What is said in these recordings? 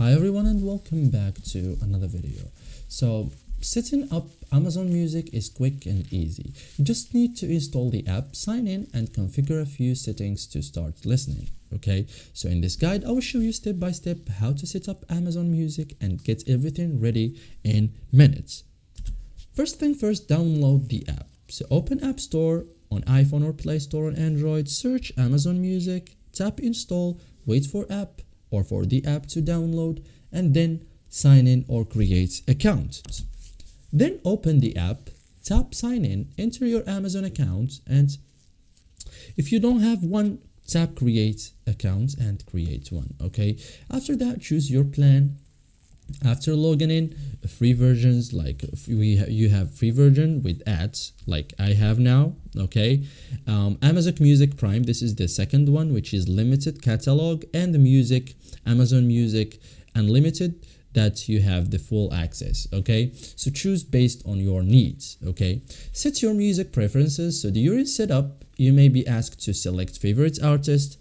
Hi everyone and welcome back to another video. So setting up Amazon Music is quick and easy. You just need to install the app, sign in and configure a few settings to start listening. Okay, so in this guide I will show you step by step how to set up Amazon Music and get everything ready in minutes. First thing first, download the app. So open App Store on iPhone or Play Store on Android, search Amazon Music, tap install, wait for app or for the app to download, and then sign in or create account. Then open the app, tap sign in, enter your Amazon account, and if you don't have one, tap create account and create one. Okay, after that choose your plan. After logging in, free versions like you have free version with ads like I have now. Okay, Amazon Music Prime, this is the second one, which is limited catalog, and the music Amazon Music Unlimited, that you have the full access. Okay, so choose based on your needs. Okay, set your music preferences. So during setup you may be asked to select favorite artist,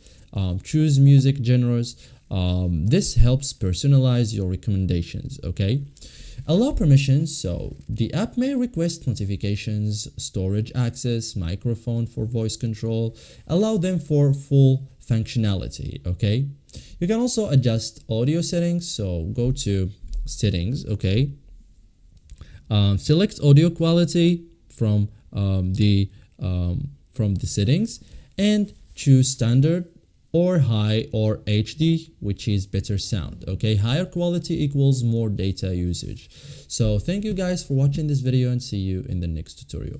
choose music genres. This helps personalize your recommendations. Okay, allow permissions. So the app may request notifications, storage access, microphone for voice control. Allow them for full functionality. Okay, you can also adjust audio settings. So go to settings. Okay, select audio quality from the settings and choose standard or high or HD, which is better sound. Okay, higher quality equals more data usage. So thank you guys for watching this video and see you in the next tutorial.